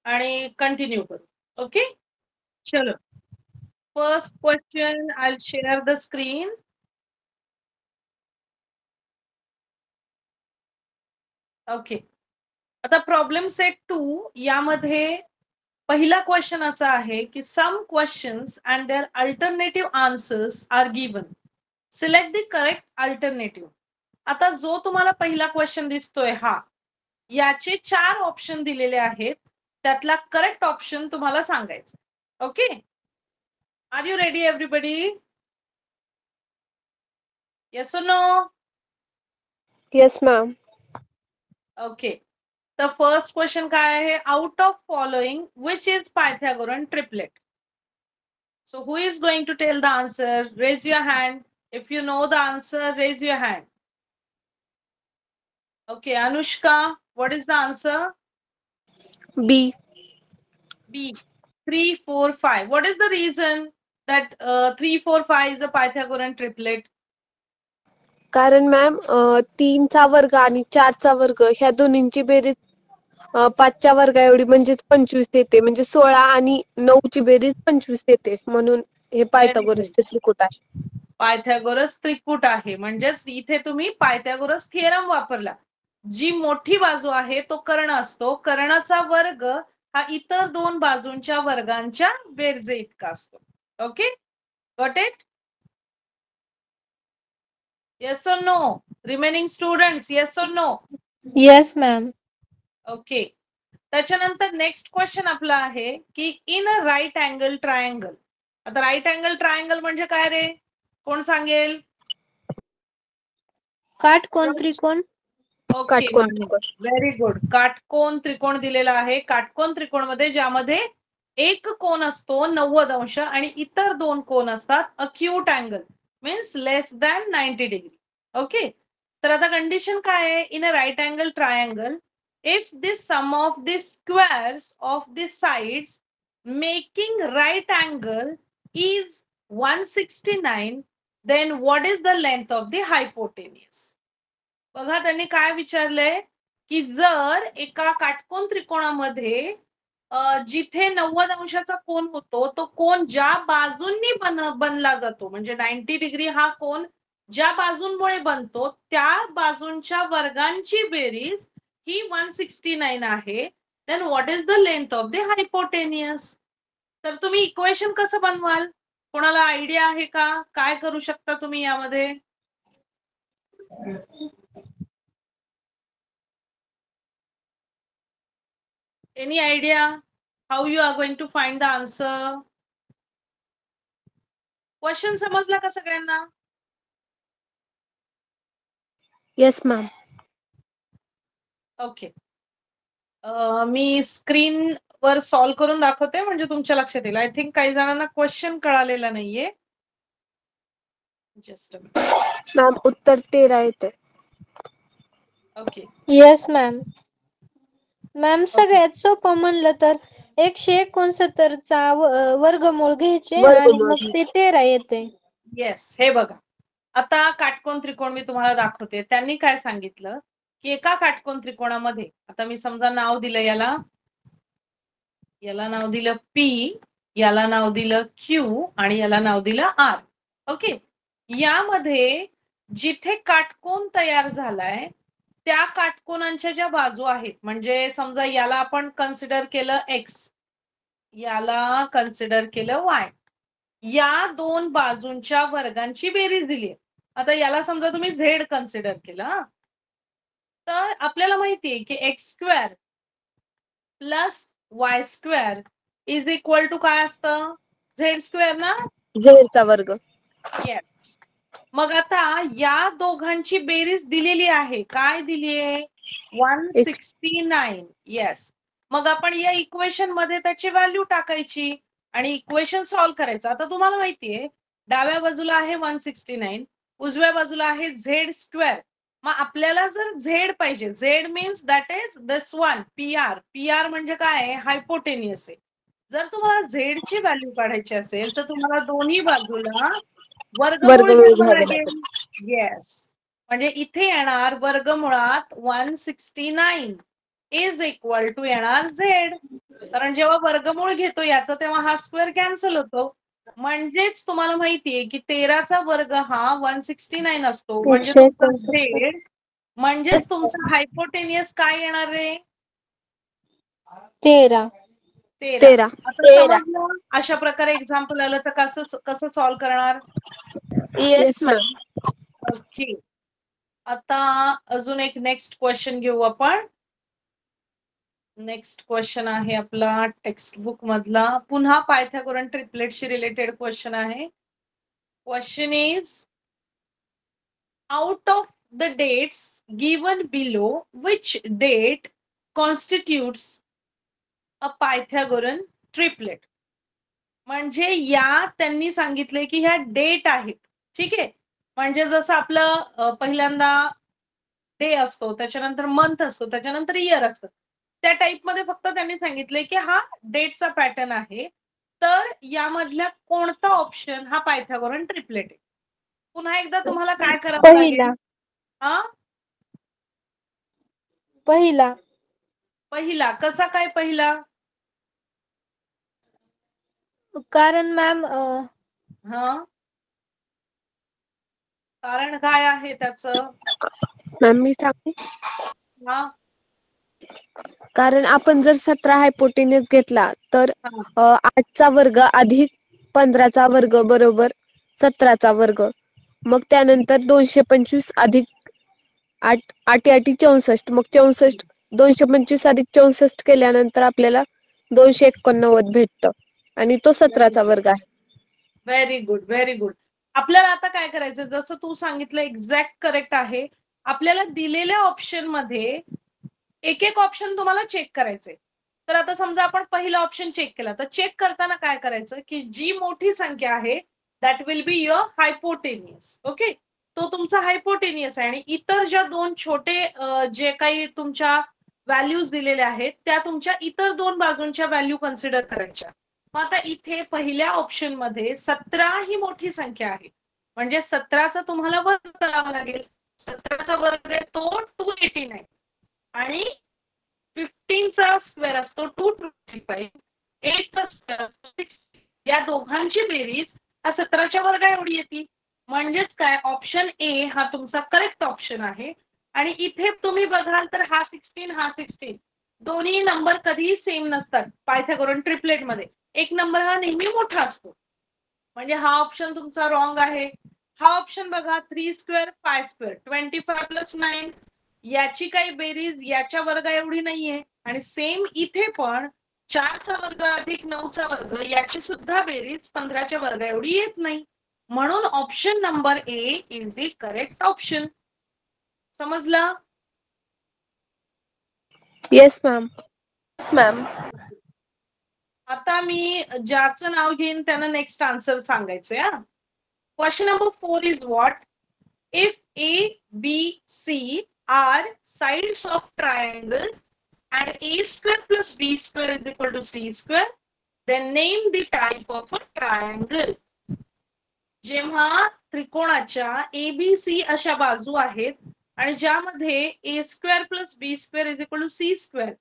आणि कंटिन्यू करू. ओके, चलो. First question, I share the screen. Okay, आता प्रॉब्लेम सेट 2 यामध्ये पहिला क्वेश्चन असा आहे की some questions and their alternative answers are given. Select the correct alternative. आता जो तुम्हाला पहिला क्वेश्चन दिसतोय हा, याचे 4 ऑप्शन दिलेले आहेत, त्यातला करेक्ट ऑप्शन तुम्हाला सांगायचा. Okay, are you ready everybody? Yes और नो? Yes ma'am. ओके, तर फर्स्ट क्वेश्चन काय आहे? Out of following which is Pythagorean triplet? So who is going to tell the answer? Raise your hand. If you know the answer, raise your hand. Okay, Anushka, what is the answer? B. B. 3, 4, 5. What is the reason that 3, 4, 5 is a Pythagorean triplet? कारण ma'am 3चा वर्ग आणि 4चा वर्ग ह्या दोन्हींची बेरीज 5च्या वर्गा एवढी म्हणजेच 25 येते. म्हणजे 16 आणि 9ची बेरीज 25 येते. म्हणून हे पायथागोरसचे त्रिकूट आहे. पायथागोरस त्रिकूट आहे. म्हणजेच इथे तुम्ही पायथागोरस थिअरम वापरला. जी मोठी बाजू आहे तो कर्ण असतो. कर्णाचा वर्ग हा इतर दोन बाजूंच्या वर्गांच्या बेरजे इतका असतो. Okay, got it? येस और नो? रिमेनिंग स्टुडंट्स, येस और नो? Yes ma'am. ओके, त्याच्यानंतर नेक्स्ट क्वेश्चन आपला आहे की in a right angle triangle. आता राईट अँगल ट्रायंगल म्हणजे काय रे? कोण सांगेल? काटकोन त्रिकोण. ओके, काटकोन त्रिकोण. Very good. काटकोन त्रिकोण दिलेला आहे. काटकोन त्रिकोण मध्ये ज्यामध्ये एक कोन असतो 90 अंश आणि इतर दोन कोन असतात acute angle, means less than 90 degree. Okay, तर आता कंडिशन काय आहे? In a right angle triangle, if this sum of the squares of the sides making right angle is 169, then what is the length of the hypotenuse? बघा, त्यांनी काय विचारलंय की जर एका काटकोन त्रिकोणामध्ये जिथे 90 अंशाचा कोन होतो, तो कोन ज्या बाजूंनी बनला जातो, म्हणजे 90 डिग्री हा कोन ज्या बाजूंमुळे बनतो त्या बाजूंच्या वर्गांची बेरीज ही 169 आहे. Then what is the length of the hypotenuse? तर तुम्ही इक्वेशन कसं बनवाल? कोणाला आयडिया आहे का? काय करू शकता तुम्ही यामध्ये? Any idea how you are going to find the answer? Question समजला का सगळ्यांना? Yes ma'am. ओके, मी स्क्रीन वर सॉल्व्ह करून दाखवते म्हणजे तुमच्या लक्षात येईल. आय थिंक काही जणांना क्वेश्चन कळालेला नाहीये. जस्ट मॅम उत्तर 13 येते. Okay, yes ma'am. मॅम सगळ्यात सोपं म्हणलं तर 169चा वर्गमूळ घ्यायचे आणि मग ते 13 येते. येस, हे बघा, आता काटकोन त्रिकोण मी तुम्हाला दाखवते. त्यांनी काय सांगितलं की एका काटकोन त्रिकोणामध्ये, आता मी समजा नाव दिलं याला नाव दिलं पी, याला नाव दिलं क्यू आणि याला नाव दिलं आर. ओके, यामध्ये जिथे काटकोन तयार झालाय त्या काटकोनांच्या ज्या बाजू आहेत, म्हणजे समजा याला आपण कन्सिडर केलं एक्स, याला कन्सिडर केलं वाय, या दोन बाजूंच्या वर्गांची बेरीज दिली. आता याला समजा तुम्ही झेड कन्सिडर केलं, तर आपल्याला माहितीये की x square plus y square is equal to काय असतं? झेड स्क्वेअर ना? झेडचा वर्ग. येस. मग आता या दोघांची बेरीज दिलेली आहे. काय दिली आहे? 169. येस. मग आपण या इक्वेशन मध्ये त्याची व्हॅल्यू टाकायची आणि इक्वेशन सॉल्व्ह करायचं. आता तुम्हाला माहितीये डाव्या बाजूला आहे 169, उजव्या बाजूला आहे झेड स्क्वेअर. मग आपल्याला जर झेड पाहिजे, z means that is this one, P R. P R म्हणजे काय आहे? हायपोटेनियस आहे. जर तुम्हाला झेड ची व्हॅल्यू काढायची असेल तर तुम्हाला दोन्ही बाजूला वर्गमूळ घ्यावं लागेल. येस, म्हणजे इथे येणार वर्गमुळात 169 इज इक्वल टू येणार झेड. कारण जेव्हा वर्गमूळ घेतो याचा तेव्हा हा स्क्वेअर कॅन्सल होतो. म्हणजेच तुम्हाला माहितीये की 13चा वर्ग हा 169 असतो. म्हणजे 169. Z म्हणजेच तुमचा हायपोटेनियस काय येणार रे? 13. 13. आता समजलं अशा प्रकारे एक्झाम्पल आलं तर कसं सॉल्व्ह करणार? Yes ma'am. ओके. आता अजून एक नेक्स्ट क्वेश्चन घेऊ आपण. नेक्स्ट क्वेश्चन आहे आपला टेक्स्ट बुक मधला, पुन्हा पायथागोरन ट्रिपलेटशी रिलेटेड क्वेश्चन आहे. Question is out of the dates given below, which date constitutes a Pythagorean triplet? म्हणजे या त्यांनी सांगितले की ह्या डेट आहेत. ठीक आहे. म्हणजे जसं आपलं पहिल्यांदा डे असतो, त्याच्यानंतर मंथ असतो, त्याच्यानंतर इयर असतं, त्या टाइप मध्ये फक्त त्यांनी सांगितले की हा डेटचा पॅटर्न आहे. तर यामधल्या कोणता ऑप्शन हा पायथागोरन ट्रिपलेट आहे? पुन्हा एकदा तुम्हाला काय करावं लागेल? पहिला कसा काय पहिला? कारण मॅम कारण काय आहे त्याचं? मॅम मी सांगू? हा कारण आपण जर 17 हायपोटेनियस घेतला तर 8चा वर्ग अधिक 15चा वर्ग बरोबर 17चा वर्ग, मग त्यानंतर 225 अधिक 8 8 64, मग 64 225 अधिक 64 केल्यानंतर आपल्याला 289 भेटतं आणि तो 17चा वर्ग आहे. Very good, very good. आपल्याला आता काय करायचं, जसं तू सांगितलं एक्झॅक्ट करेक्ट आहे. आपल्याला दिलेल्या ऑप्शन मध्ये एक एक ऑप्शन तुम्हाला चेक करायचंय. तर आता समजा आपण पहिला ऑप्शन चेक केला, तर चेक करताना काय करायचं की जी मोठी संख्या आहे that will be your hypotenuse. Okay, तो तुमचा हायपोटेनियस आहे. आणि इतर ज्या दोन छोटे जे काही तुमच्या व्हॅल्यूज दिलेल्या आहेत त्या तुमच्या इतर दोन बाजूंच्या व्हॅल्यू कन्सिडर करायच्या. मग आता इथे पहिल्या ऑप्शन मध्ये 17 ही मोठी संख्या आहे, म्हणजे 17चा तुम्हाला वर्ग करावा लागेल. 17चा वर्ग आहे तो 289 आणि 15चा स्क्वेअर असतो 225, 8चा स्क्वेअर असतो 60. या दोघांची बेरीज हा 17च्या वर्गा एवढी येते. म्हणजेच काय, ऑप्शन ए हा तुमचा करेक्ट ऑप्शन आहे. आणि इथे तुम्ही बघाल तर हा 16 हा 16 दोन्ही नंबर कधीही सेम नसतात पायथागोरन ट्रिपलेट मध्ये. एक नंबर हा नेहमी मोठा असतो, म्हणजे हा ऑप्शन तुमचा रॉंग आहे. हा ऑप्शन बघा 3 स्क्वेअर 5 स्क्वेअर 25 प्लस 9, याची काही बेरीज याच्या वर्गा एवढी नाहीये. आणि सेम इथे पण 4चा वर्ग अधिक 9चा वर्ग याची सुद्धा बेरीज 15च्या वर्गा एवढी येत नाही. म्हणून option number A is the correct option. समजलं? Yes ma'am. मॅम आता मी ज्याचं नाव घेईन त्यांना नेक्स्ट आन्सर सांगायचंय. Question number 4 is what? If A, B, C are sides of triangle and A square plus B square is equal to C square, then name the type of a triangle. जेव्हा त्रिकोणाच्या ABC अशा बाजू आहेत आणि ज्यामध्ये A square plus B square is equal to C square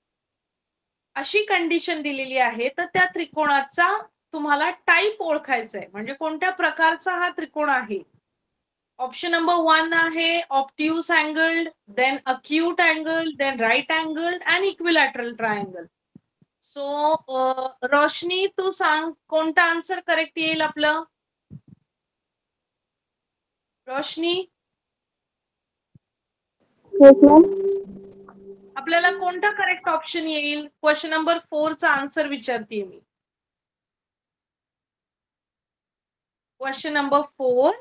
अशी condition दिलेली आहे, तर त्या त्रिकोणाचा तुम्हाला टाइप ओळखायचा आहे, म्हणजे कोणत्या प्रकारचा हा त्रिकोण आहे. ऑप्शन नंबर 1 आहे obtuse angled, then acute angle, then right angled and equilateral triangle. So Roshni तू सांग कोणता आन्सर करेक्ट येईल आपलं? रोशनी आपल्याला कोणता करेक्ट ऑप्शन येईल? क्वेश्चन नंबर 4 चा आन्सर विचारते मी. क्वेश्चन नंबर 4,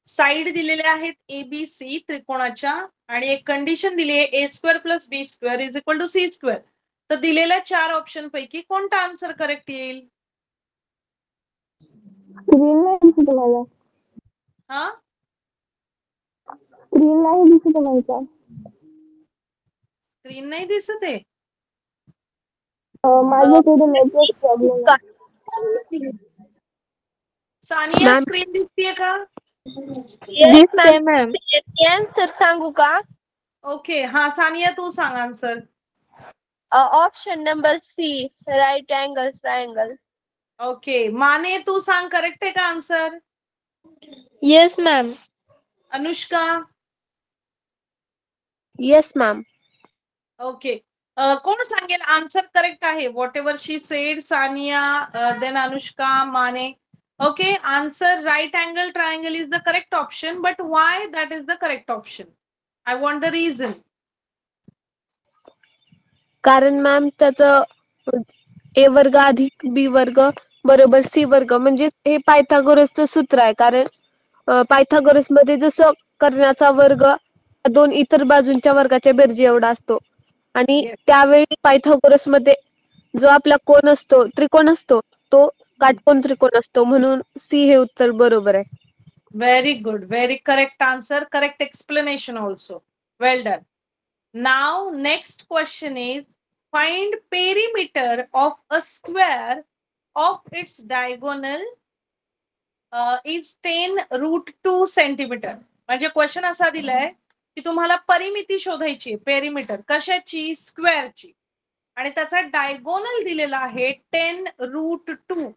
साइड दिलेले आहेत ABC त्रिकोणाच्या आणि एक कंडिशन दिली आहे A square plus B square is equal to C square. तर दिलेल्या 4 ऑप्शन पैकी कोणता आन्सर करेक्ट येईल? हा स्क्रीन नाही दिसत आहे. सानिया स्क्रीन दिसतीये का? दिसते मॅम. आन्सर सांगू का? ओके, हा सानिया तू सांग answer. Option number C, right angle triangle. Okay, Mane तू सांग, करेक्ट आहे का answer? Yes ma'am. Anushka? Yes ma'am. Okay, कोण सांगेल आन्सर करेक्ट आहे? Whatever she said, Sania, then Anushka, Mane. Okay, answer right angle triangle is the correct option, but why that is the correct option? I want the reason. कारण ma'am त्याचं ए वर्ग अधिक बी वर्ग बरोबर C वर्ग म्हणजे हे पायथागोरसचं सूत्र आहे. कारण पायथागोरस मध्ये जसं कर्णाचा वर्ग दोन इतर बाजूंच्या वर्गाच्या बेरजी एवढा असतो आणि Yes. त्यावेळी पायथागोरस मध्ये जो आपला कोन असतो, त्रिकोण असतो, तो काटकोन त्रिकोण असतो, म्हणून सी हे उत्तर बरोबर आहे. Very good, very correct answer, correct explanation also. Well done. Now next question is, find perimeter of a square of its diagonal is 10√2 centimeter. म्हणजे क्वेश्चन असा दिलाय की तुम्हाला परिमिती शोधायची, पेरिमीटर कशाची? स्क्वेअरची, आणि त्याचा डायगोनल दिलेला आहे 10√2.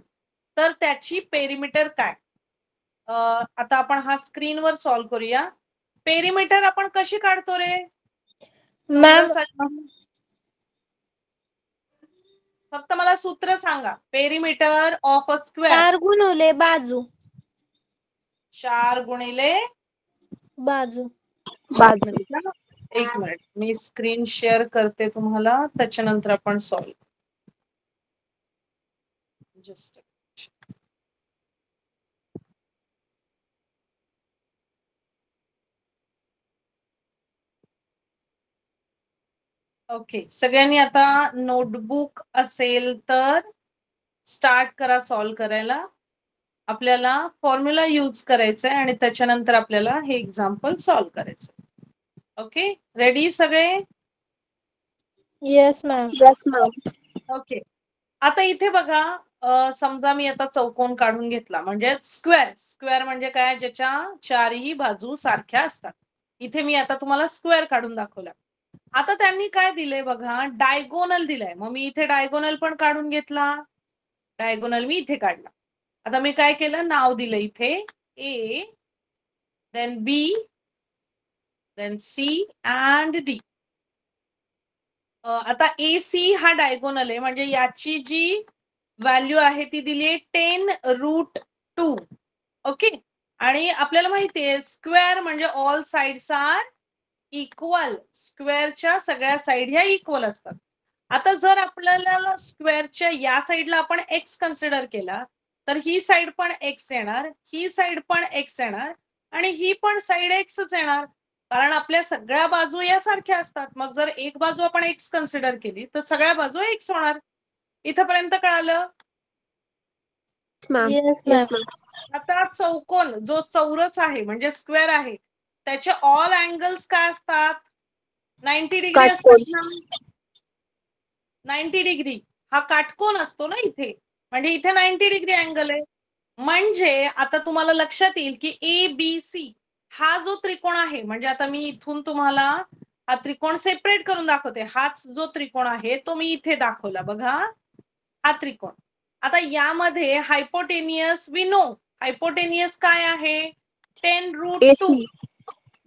तर त्याची पेरिमीटर काय? आता आपण हा स्क्रीनवर सॉल्व्ह करूया. पेरिमीटर आपण कशी काढतो रे मॅम फक्त मला सूत्र सांगा. पेरिमीटर ऑफ अ स्क्वेअर 4 गुणिले बाजू. 4 गुणिले बाजू. एक मिनिट, मी स्क्रीन शेअर करते तुम्हाला, त्याच्यानंतर आपण सॉल्व्ह. जस्ट ओके, सगळ्यांनी आता नोटबुक असेल तर स्टार्ट करा सॉल्व्ह करायला. आपल्याला फॉर्म्युला यूज करायचा आहे आणि त्याच्यानंतर आपल्याला हे एक्झाम्पल सॉल्व्ह करायचं. ओके, रेडी सगळे? Yes ma'am. Yes ma'am. Okay, आता इथे बघा, समजा मी आता चौकोन काढून घेतला, म्हणजे स्क्वेअर. स्क्वेअर म्हणजे काय? ज्याच्या चारही बाजू सारख्या असतात. इथे मी आता तुम्हाला स्क्वेअर काढून दाखवला. आता त्यांनी काय दिलंय बघा, डायगोनल दिलाय. मग मी इथे डायगोनल पण काढून घेतला. डायगोनल मी इथे काढला. आता मी काय केलं, नाव दिलं इथे A, then B, then C and D. आता ए सी हा डायगोनल आहे, म्हणजे याची जी व्हॅल्यू आहे ती दिली आहे 10√2. ओके, आणि आपल्याला माहिती आहे स्क्वेअर म्हणजे ऑल साइड्स आर इक्वल. स्क्वेअरच्या सगळ्या साइड ह्या इक्वल असतात. आता जर आपल्याला स्क्वेअरच्या या साइडला आपण एक्स कन्सिडर केला तर ही साइड पण एक्स येणार, ही साइड पण एक्स येणार आणि ही पण साइड एक्सच येणार, कारण आपल्या सगळ्या बाजू या सारख्या असतात. मग जर एक बाजू आपण एक्स कन्सिडर केली तर सगळ्या बाजू एक्स होणार. इथपर्यंत कळालं? Yes yes ma'am. मॅम. आता चौकोन जो चौरस आहे म्हणजे स्क्वेअर आहे, त्याचे ऑल अँगल्स काय असतात? 90 डिग्री काटकोन. असतात ना. 90 डिग्री हा काटकोन असतो ना इथे, म्हणजे इथे 90 डिग्री अँगल आहे. म्हणजे आता तुम्हाला लक्षात येईल की ए बी सी हा जो त्रिकोण आहे, म्हणजे आता मी इथून तुम्हाला हा त्रिकोण सेपरेट करून दाखवते. हाच जो त्रिकोण आहे तो मी इथे दाखवला बघा, हा त्रिकोण. आता यामध्ये हायपोटेनियस वी नो, हायपोटेनियस काय आहे? 10√2. AC.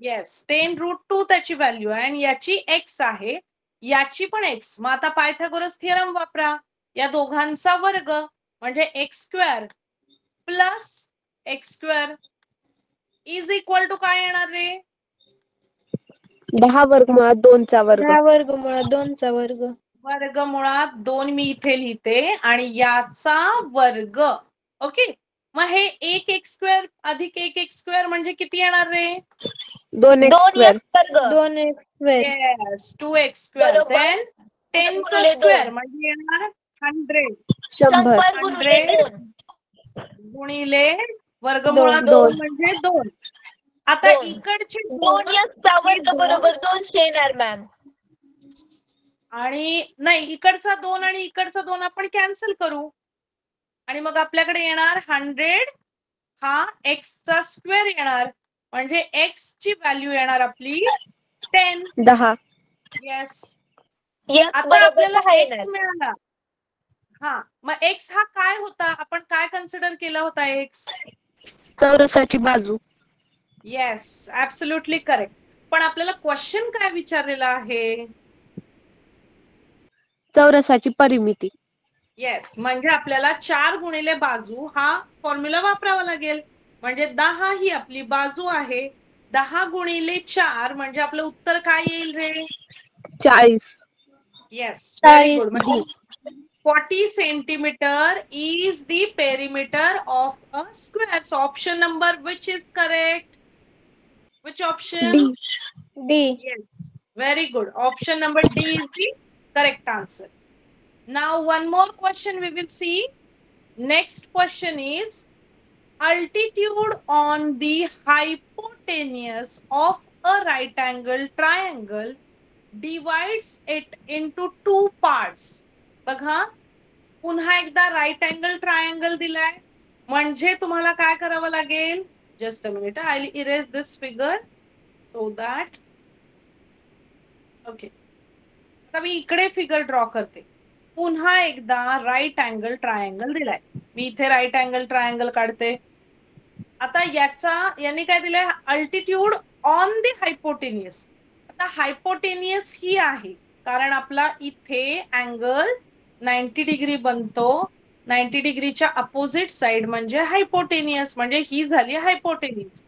येस, 10√2 त्याची व्हॅल्यू आहे आणि याची एक्स आहे, याची पण एक्स. मग आता पायथागोरस थिअरम वापरा. या दोघांचा वर्ग म्हणजे x square plus x square is equal to काय येणार रे? 10 वर्गमुळात 2चा वर्ग. 10 वर्गमुळात 2चा वर्ग. वर्गमुळात 2 मी इथे लिहिते आणि याचा वर्ग. ओके, मग हे 1 एक्स स्क्वेअर अधिक 1 एक्स स्क्वेअर म्हणजे किती येणार रे? 2x square. 2x square. Yes, 2x square. Then 10 चा स्क्वेअर म्हणजे येणार 100. 100 गुणिले वर्गमुळात 2 2. म्हणजे 2. आता इकडचे 2x वर्ग बरोबर 200 येणार मॅम. आणि नाही, इकडचा 2 आणि इकडचा 2 आपण कॅन्सल करू आणि मग आपल्याकडे येणार 100 हा x चा स्क्वेअर येणार, म्हणजे x ची व्हॅल्यू येणार आपली 10. 10. येस, X आता बरोबर आपल्याला 10 एक्स येणार. मिळाला. हा, मग एक्स हा काय होता, आपण काय कन्सिडर केला होता एक्स? चौरसाची बाजू. Yes, absolutely correct. पण आपल्याला क्वेश्चन काय विचारलेला आहे? चौरसाची परिमिती. येस, म्हणजे आपल्याला 4 गुणिले बाजू हा फॉर्म्युला वापरावा लागेल. म्हणजे 10 ही आपली बाजू आहे. 10 गुणिले 4 म्हणजे आपलं उत्तर काय येईल रे? 40. Yes, very good. 40 म्हणजे 40 centimeter is the perimeter of a square. So option number which is correct? Which option? D. D. Yes, very good. Option number D is the correct answer. Now one more question we will see. Next question is altitude on the hypotenuse of a right angle triangle divides it into two parts. बघा, पुन्हा एकदा right angle triangle दिलाय, म्हणजे तुम्हाला काय करावं लागेल? Just a minute, I will erase this figure so that. Okay, आता मी इकडे फिगर ड्रॉ करते. पुन्हा एकदा राईट अँगल ट्रायंगल दिलाय. मी इथे राईट अँगल ट्रायंगल काढते. आता यांनी काय दिलंय? Altitude on the hypotenuse. आता हायपोटेनियस ही आहे, कारण आपला इथे अँगल 90 डिग्री बनतो. 90 डिग्रीच्या अपोजिट साइड म्हणजे हायपोटेनियस, म्हणजे ही झाली हायपोटेनियस.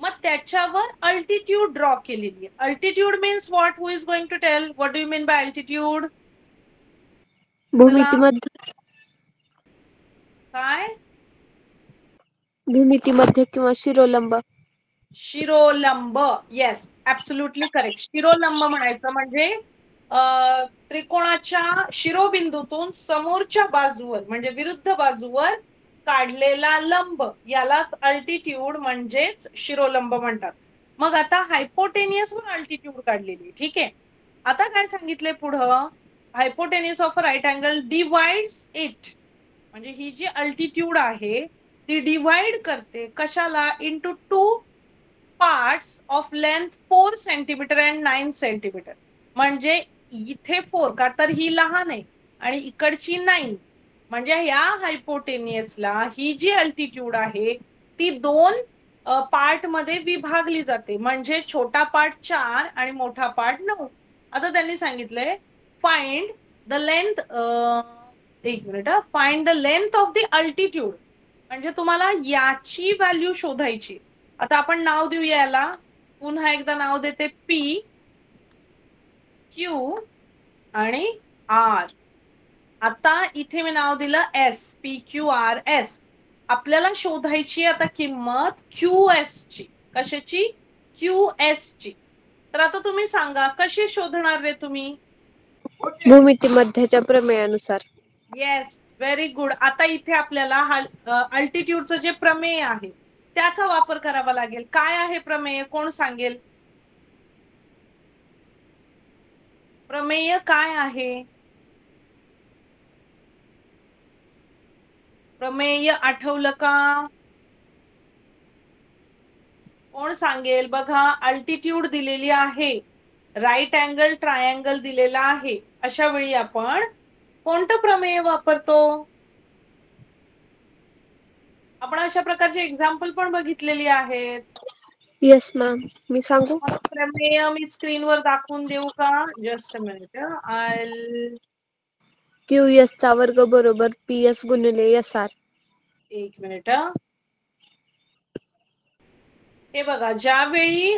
मग त्याच्यावर अल्टिट्यूड ड्रॉ केलेली आहे. Altitude means what? Who is going to tell? What do you mean by altitude? भूमितीमध्ये. काय? भूमितीमध्ये किंवा शिरोलंब. शिरोलंब. Yes, absolutely correct. शिरोलंब म्हणायचं म्हणजे त्रिकोणाच्या शिरोबिंदूतून समोरच्या बाजूवर म्हणजे विरुद्ध बाजूवर काढलेला लंब, यालाच अल्टिट्यूड म्हणजेच शिरोलंब म्हणतात. मग आता हायपोटेनियस वर अल्टिट्यूड काढलेली. ठीक आहे, आता काय सांगितलंय पुढं? Hypotenuse of a right angle divides it, म्हणजे ही जी अल्टिट्यूड आहे ती डिवाइड करते कशाला? Into two parts of length 4 centimetre and 9 centimetre. म्हणजे इथे 4 का तर ही लहान आहे आणि इकडची 9, म्हणजे या हायपोटेनियसला ही जी अल्टिट्यूड आहे ती 2 पार्ट मध्ये विभागली जाते. म्हणजे छोटा पार्ट 4 आणि मोठा पार्ट 9. आता त्यांनी सांगितलंय फाइंड द लेंथ, एक minute, find the length of the altitude, म्हणजे तुम्हाला याची व्हॅल्यू शोधायची. आता आपण नाव देऊया याला. पुन्हा एकदा नाव देते P, Q आणि R. आता इथे मी नाव दिलं S, PQRS. आपल्याला शोधायची आता किंमत QS ची. कशाची? QS ची. तर आता तुम्ही सांगा कशी शोधणार रे तुम्ही? भूमितीमध्येच्या प्रमेयानुसार. Yes, very good. आता इथे आपल्याला अल्टिट्यूडचं जे प्रमेय आहे त्याचा वापर करावा लागेल. काय आहे प्रमेय? कोण सांगेल? प्रमेय काय आहे? प्रमेय आठवलं का? कोण सांगेल? बघा, अल्टिट्यूड दिलेली आहे, राईट अँगल ट्रायंगल दिलेला आहे, अशा वेळी आपण कोणतं प्रमेय वापरतो? आपण अशा प्रकारचे एक्झाम्पल पण बघितलेली आहेत. येस मॅम, मी सांगू? प्रमेय मी स्क्रीनवर दाखवून देऊ का? जस्ट अ मिनिट, QS चा वर्ग बरोबर PS गुणिले SR. एक मिनिट. हे बघा, ज्यावेळी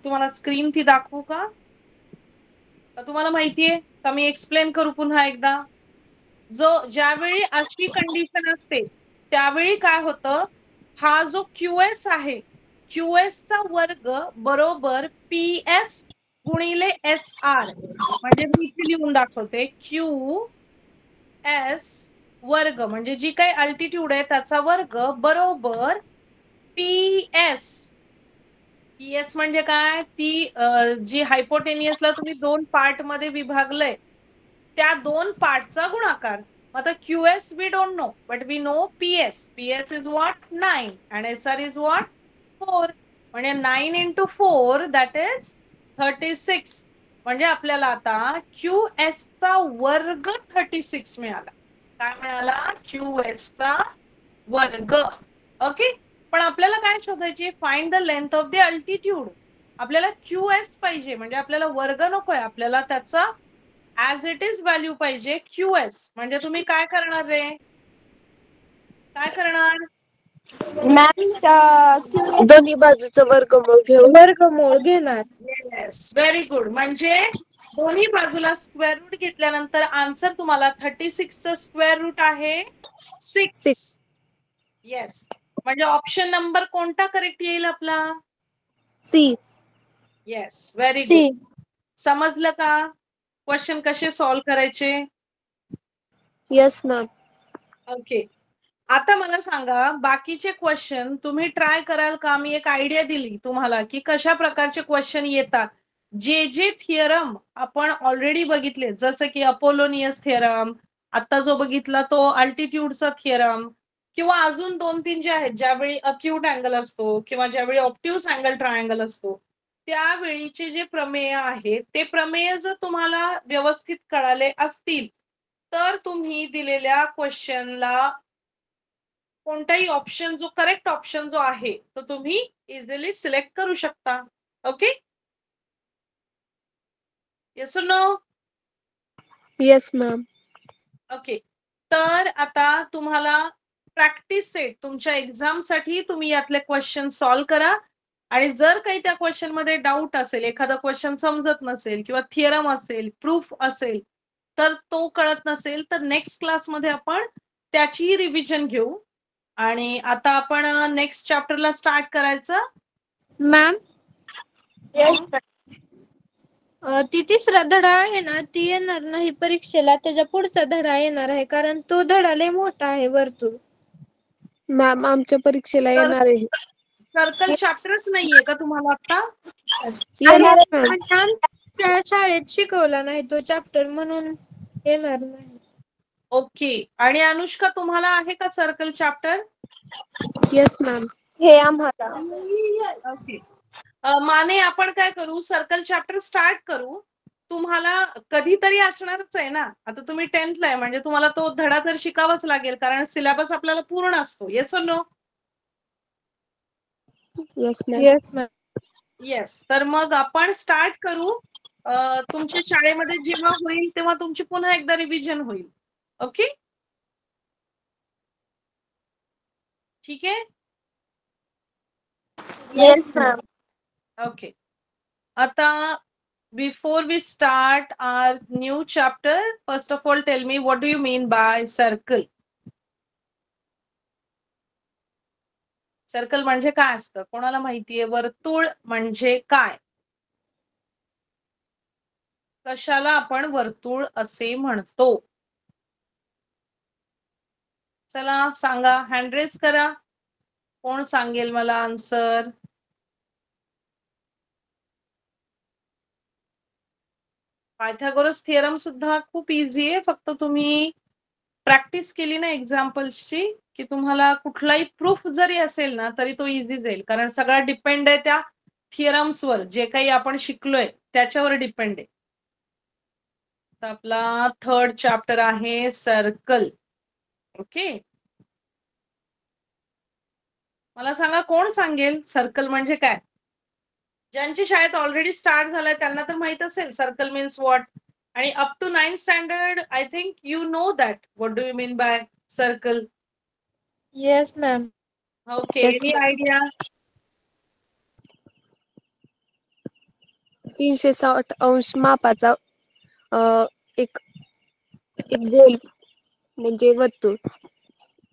तुम्हाला स्क्रीन ती दाखवू का? तुम्हाला माहितीये का मी एक्सप्लेन करू पुन्हा एकदा? ज्यावेळी अशी कंडिशन असते त्यावेळी काय होतं? हा जो QS आहे, QS चा वर्ग बरोबर PS गुणिले SR. म्हणजे मी इथे लिहून दाखवते, QS वर्ग म्हणजे जी काही अल्टिट्यूड आहे त्याचा वर्ग बरोबर PS. PS म्हणजे काय? ती जी हायपोटेनियसला तुम्ही 2 पार्ट मध्ये विभागलंय त्या 2 पार्टचा गुणाकार. आता QS we don't know, but we know PS. PS is what? 9 and SR is what? 4. म्हणजे 9 into 4 that is 36. म्हणजे आपल्याला आता QS चा वर्ग 36 मिळाला. काय मिळाला? QS चा वर्ग. ओके. पण आपल्याला काय शोधायचे? Find the length of the altitude. आपल्याला QS पाहिजे, म्हणजे आपल्याला वर्ग नकोय, आपल्याला त्याचा ऍज इट इज व्हॅल्यू पाहिजे QS. म्हणजे तुम्ही काय करणार रे? काय करणार? मॅम दोन्ही बाजूचं वर्गमूळ घेऊन वर्गमूळ घेणार. Very good. म्हणजे दोन्ही बाजूला स्क्वेअर रूट घेतल्यानंतर आन्सर तुम्हाला 36 च स्क्वेअर रूट आहे 6. 6. येस. म्हणजे ऑप्शन नंबर कोणता करेक्ट येईल आपला? C. Yes. Very C. Good. समजलं का क्वेश्चन कसे सॉल्व्ह करायचे? Yes ma'am. ओके. आता मला सांगा, बाकीचे क्वेश्चन तुम्ही ट्राय कराल का? मी एक आयडिया दिली तुम्हाला की कशा प्रकारचे क्वेश्चन येतात. जे थिअरम आपण ऑलरेडी बघितले, जसं की अपोलोनियस थिअरम, आता जो बघितला तो अल्टिट्यूडचा थिअरम, किंवा अजून 2-3 जे आहेत ज्यावेळी अक्यूट अँगल असतो किंवा ज्यावेळी ऑप्टिव्स अँगल ट्रायंगल असतो, त्यावेळीचे जे प्रमेय आहेत ते प्रमेय जर तुम्हाला व्यवस्थित कळाले असतील तर तुम्ही दिलेल्या क्वेश्चनला कोणताही ऑप्शन जो करेक्ट ऑप्शन जो आहे तो तुम्ही इझिली सिलेक्ट करू शकता. ओके. येस और नो? Yes ma'am. ओके. तर आता तुम्हाला प्रॅक्टिस सेट तुमच्या एक्झाम साठी तुम्ही यातले क्वेश्चन सॉल्व्ह करा. आणि जर काही त्या क्वेश्चन मध्ये डाऊट असेल, एखादा क्वेश्चन समजत नसेल किंवा थिअरम असेल, प्रूफ असेल, तर तो कळत नसेल तर नेक्स्ट क्लासमध्ये आपण त्याचीही रिव्हिजन घेऊ. आणि आता आपण नेक्स्ट चॅप्टरला स्टार्ट करायचं. मॅम ती तिसरा धडा आहे ना, ती येणार नाही परीक्षेला. त्याच्या पुढचा धडा येणार आहे, कारण तो धडा लय मोठा आहे वर्तुळ. मॅम आमच्या परीक्षेला येणार आहे. सर्कल चॅप्टरच नाहीये का तुम्हाला आता? येणार आहे मॅम. म्हणजे आमच्या शाळेत शिकवला नाही तो चॅप्टर, म्हणून येणार नाही. ओके. आणि अनुष्का तुम्हाला आहे का सर्कल चॅप्टर? Yes ma'am. हे आम्हाला. ओके. माने आपण काय करू, सर्कल चॅप्टर स्टार्ट करू. तुम्हाला कधीतरी असणारच आहे ना, आता तुम्ही 10th ला आहे म्हणजे तुम्हाला तो धडा तर शिकावाच लागेल, कारण सिलेबस आपल्याला पूर्ण असतो. येस और no? Yes ma'am. Yes ma'am. Yes. तर मग आपण स्टार्ट करू. तुमच्या शाळेमध्ये जेव्हा होईल तेव्हा तुमची पुन्हा एकदा रिव्हिजन होईल. ओके. ठीक आहे. Yes ma'am. Okay. Ata, before we start our new chapter, first of all, tell me what do you mean by circle? Circle म्हणजे काय असतं? कोणाला माहितीये? वर्तुळ म्हणजे काय? कशाला आपण वर्तुळ असे म्हणतो? चला सांगा, हँड रेज करा. कोण सांगेल मला आन्सर? पायथागोरस थिअरम सुद्धा खूप इझी आहे, फक्त तुम्ही प्रॅक्टिस केली ना एक्झाम्पल्सची की तुम्हाला कुठलाही प्रूफ जरी असेल ना तरी तो इझी जाईल, कारण सगळा डिपेंड आहे त्या थिअरम्सवर. जे काही आपण शिकलोय त्याच्यावर डिपेंड आहे. तर आपला थर्ड चॅप्टर आहे सर्कल. ओके. मला सांगा, कोण सांगेल सर्कल म्हणजे काय? ज्यांची शाळेत ऑलरेडी स्टार्ट झालाय त्यांना तर माहित असेल सर्कल मीन्स व्हॉट. आणि up to 9th standard I think you know that what do you mean by circle. Yes ma'am. Okay. Yes, any ma'am. Idea? 360 अंश मापाचा एक गोल म्हणजे वर्तुळ.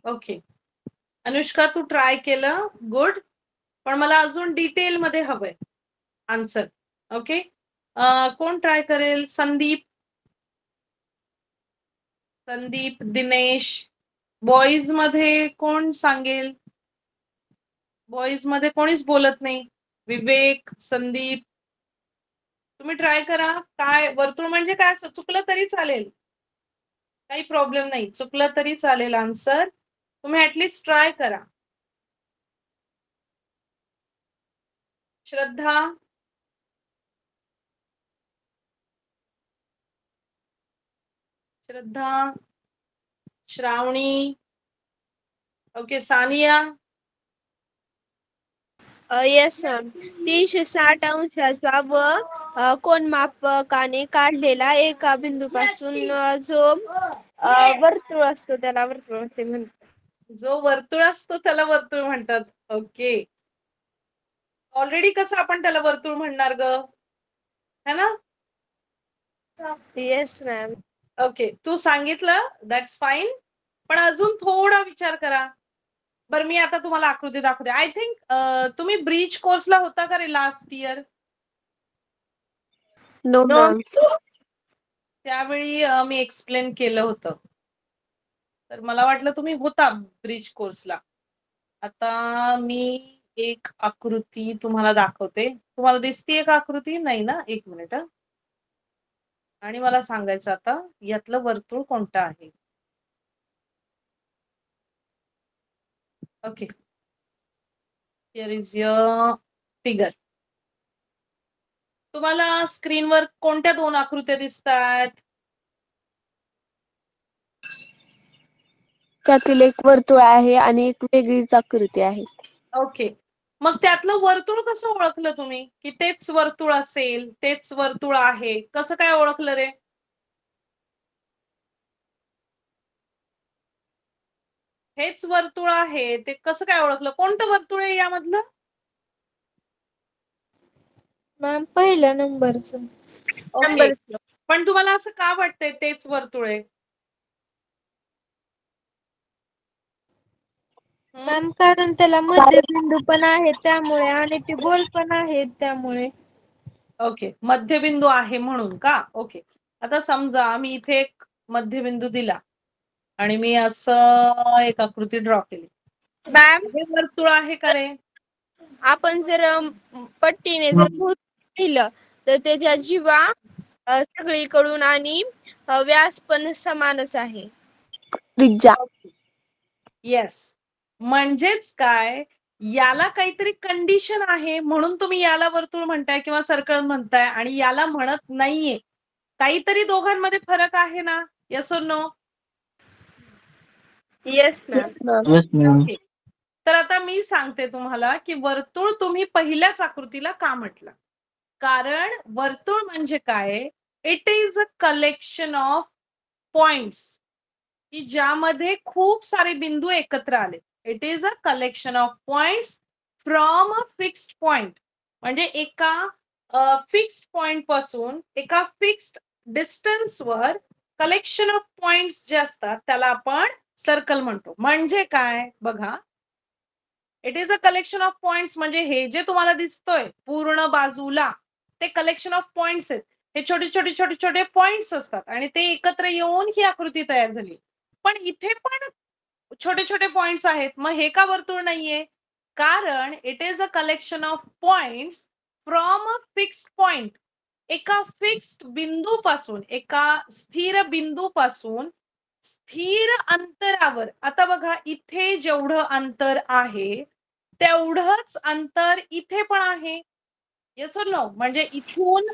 ओके. अनुष्का तू ट्राय केलं, गुड. पण मला अजून डिटेल मध्ये हवंय आन्सर. ओके. कोण ट्राय करेल? संदीप, दिनेश. बॉईज मध्ये कोण सांगेल? बॉईज मध्ये कोणीच बोलत नाही. विवेक, संदीप, तुम्ही ट्राय करा. काय वर्तुळ म्हणजे काय असं? चुकलं तरी चालेल, काही प्रॉब्लेम नाही, चुकलं तरी चालेल आन्सर. तुम्ही ऍटलीस्ट ट्राय करा. Shraddha, Shraddha, Shravani, okay, Sania. Yes ma'am. 360 अंशाचा व कोनमापकाने काढलेला एका बिंदूपासून जो वर्तुळ असतो त्याला वर्तुळ म्हणतात. जो वर्तुळ असतो त्याला वर्तुळ म्हणतात. ओके, ऑलरेडी कसं आपण त्याला वर्तुळ म्हणणार ग, है ना? Yes ma'am. ओके, तू सांगितलं, दॅट्स फाईन, पण अजून थोडा विचार करा. बरं, मी आता तुम्हाला आकृती दाखवते. आय थिंक तुम्ही ब्रिज कोर्सला होता का रे लास्ट इयर? No ma'am. त्यावेळी मी एक्सप्लेन केलं होतं, तर मला वाटलं तुम्ही होता ब्रिज कोर्सला. आता मी एक आकृती तुम्हाला दाखवते. तुम्हाला दिसतीये का आकृती? नाही ना? एक मिनिट. आणि मला सांगायचं आता यातलं वर्तुळ कोणतं आहे. Okay, here is your figure. तुम्हाला स्क्रीनवर कोणत्या दोन आकृत्या दिसतात? त्यातील एक वर्तुळ आहे आणि एक वेगळीच आकृती आहे. ओके, मग त्यातलं वर्तुळ कसं ओळखलं तुम्ही की तेच वर्तुळ असेल, तेच वर्तुळ आहे? कसं काय ओळखलं रे? हेच वर्तुळ आहे ते कसं काय ओळखलं? कोणतं वर्तुळ आहे यामधलं? मॅम पहिल्या नंबरचं. ओके, पण तुम्हाला असं का वाटतंय तेच वर्तुळ आहे? मॅम कारण त्याला मध्यबिंदू पण आहे त्यामुळे आणि ते गोल पण आहे त्यामुळे. ओके, मध्यबिंदू आहे म्हणून का? ओके, आता समजा मी इथे एक मध्यबिंदू दिला आणि मी असं एक आकृती ड्रॉ केली. मॅम, हे वर्तुळ आहे का रे? आपण जर पट्टीने जर लिहिलं तर त्याच्या जीवा सगळीकडून आणि व्यास पण समानच आहे. त्रिज्या. येस, म्हणजेच काय, याला काहीतरी कंडिशन आहे म्हणून तुम्ही याला वर्तुळ म्हणताय किंवा सर्कल म्हणताय आणि याला म्हणत नाहीये. काहीतरी दोघांमध्ये फरक आहे ना? येस और नो? Yes ma'am. ओके, तर आता मी सांगते तुम्हाला की वर्तुळ तुम्ही पहिल्याच आकृतीला का म्हटलं. कारण वर्तुळ म्हणजे काय, it is a collection of points की ज्यामध्ये खूप सारे बिंदू एकत्र आले. It is a collection of points from a fixed point. म्हणजे एका फिक्स्ड पॉइंट पासून एका फिक्स्ड डिस्टन्सवर कलेक्शन ऑफ पॉइंट्स जे असतात त्याला आपण सर्कल म्हणतो. म्हणजे काय बघा, it is a collection of points म्हणजे हे जे तुम्हाला दिसतोय पूर्ण बाजूला ते कलेक्शन ऑफ पॉइंट्स आहेत. हे छोटे छोटे छोटे छोटे पॉइंट्स असतात आणि ते एकत्र येऊन ही आकृती तयार झाली. पण इथे पण छोटे छोटे पॉइंट्स आहेत, मग हे का वर्तुळ नाहीये? कारण it is a collection of points from a fixed point. एका फिक्स्ड बिंदूपासून, एका स्थिर बिंदूपासून स्थिर अंतरावर. आता बघा, इथे जेवढं अंतर आहे तेवढंच अंतर इथे पण आहे. येस और नो? म्हणजे इथून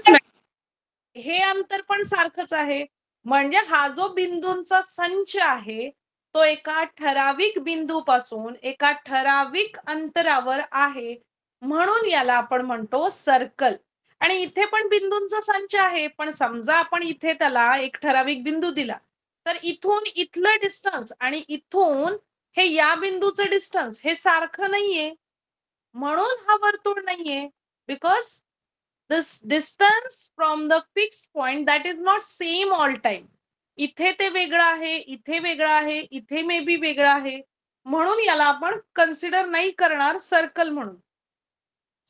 हे अंतर पण सारखंच आहे. म्हणजे हा जो बिंदूंचा संच आहे तो एका ठराविक बिंदूपासून एका ठराविक अंतरावर आहे, म्हणून याला आपण म्हणतो सर्कल. आणि इथे पण बिंदूंचा संच आहे, पण समजा आपण इथे त्याला एक ठराविक बिंदू दिला तर इथून इथलं डिस्टन्स आणि इथून हे या बिंदूचं डिस्टन्स हे सारखं नाहीये, म्हणून हा वर्तुळ नाहीये. Because this distance from the fixed point that is not same all time. इथे ते वेगळं आहे, इथे वेगळं आहे, इथे मे बी वेगळं आहे, म्हणून याला आपण कन्सिडर नाही करणार सर्कल म्हणून.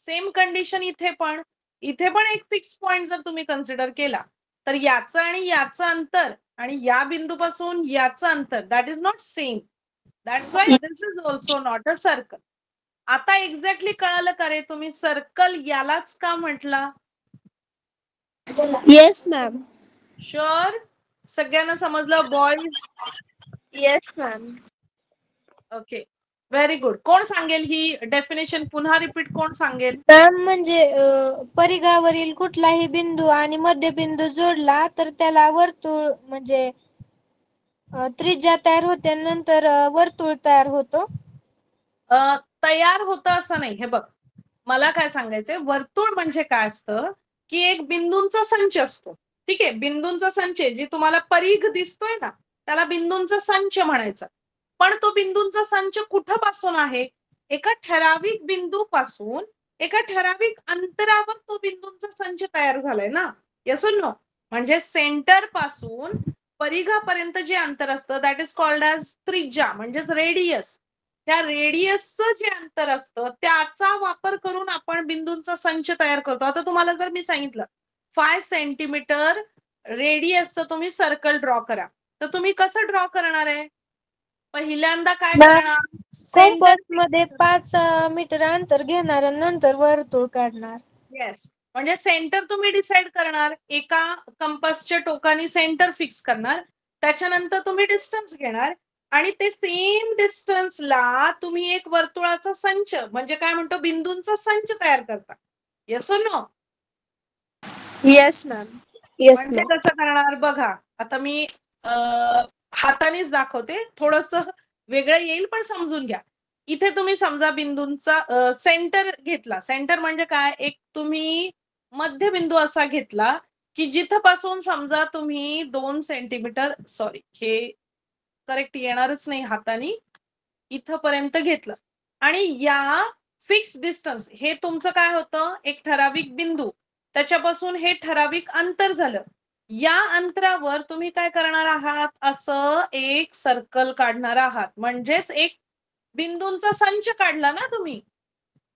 सेम कंडिशन इथे पण एक फिक्स पॉइंट जर तुम्ही कन्सिडर केला तर याचं आणि याचं अंतर आणि या बिंदूपासून याचं अंतर that is not same. That's why this is also not a circle. आता एक्झॅक्टली कळालं का रे तुम्ही सर्कल यालाच का म्हटला? Yes ma'am. शुअर? सगळ्यांना समजलं boys? Yes ma'am. Okay, very good. कोण सांगेल ही डेफिनेशन पुन्हा रिपीट? कोण सांगेल? मॅम म्हणजे परिघावरील कुठलाही बिंदू आणि मध्यबिंदू जोडला तर त्याला वर्तुळ म्हणजे त्रिज्या तयार होते आणि नंतर वर्तुळ तयार होतो. तयार होतं असं नाही. हे बघ, मला काय सांगायचंय, वर्तुळ म्हणजे काय असतं की एक बिंदूंचा संच असतो. ठीक आहे, बिंदूंचा संच जी तुम्हाला परीघ दिसतोय ना, त्याला बिंदूंचा संच म्हणायचा. पण तो बिंदूंचा संच कुठपासून आहे? एका ठराविक बिंदूपासून एका ठराविक अंतरावर तो बिंदूंचा संच तयार झालाय ना. येस और नो? म्हणजे सेंटर पासून परिघापर्यंत जे अंतर असतं दॅट इज कॉल्ड ॲज त्रिज्या, म्हणजेच रेडियस. त्या रेडियसचं जे अंतर असतं त्याचा वापर करून आपण बिंदूंचा संच तयार करतो. आता तुम्हाला जर मी सांगितलं 5 सेंटीमीटर रेडियसचं तुम्ही सर्कल ड्रॉ करा, तर तुम्ही कसं ड्रॉ करणार आहे? पहिल्यांदा काय करणार? कंपास मध्ये 5 मीटर अंतर घेणार आणि नंतर वर्तुळ काढणार. येस, म्हणजे सेंटर तुम्ही डिसाइड करणार, एका कंपासच्या टोकाने सेंटर फिक्स करणार, त्याच्यानंतर तुम्ही डिस्टन्स घेणार आणि ते सेम डिस्टन्सला तुम्ही एक वर्तुळाचा संच म्हणजे काय म्हणतो बिंदूंचा संच तयार करता. येस और नो? Yes ma'am. येस म्हणजे मॅम. कसं करणार बघा, आता मी हातानेच दाखवते, थोडस वेगळं येईल पण समजून घ्या. इथे तुम्ही समजा बिंदूंचा सेंटर घेतला. सेंटर म्हणजे काय? एक तुम्ही मध्यबिंदू असा घेतला की जिथपासून समजा तुम्ही 2 सेंटीमीटर, सॉरी हे करेक्ट येणारच नाही हाताने, इथपर्यंत घेतलं आणि या फिक्स डिस्टन्स हे तुमचं काय होतं? एक ठराविक बिंदू, त्याच्यापासून हे ठराविक अंतर झालं. या अंतरावर तुम्ही काय करणार आहात? असं एक सर्कल काढणार आहात, म्हणजेच एक बिंदूंचा संच काढला ना तुम्ही,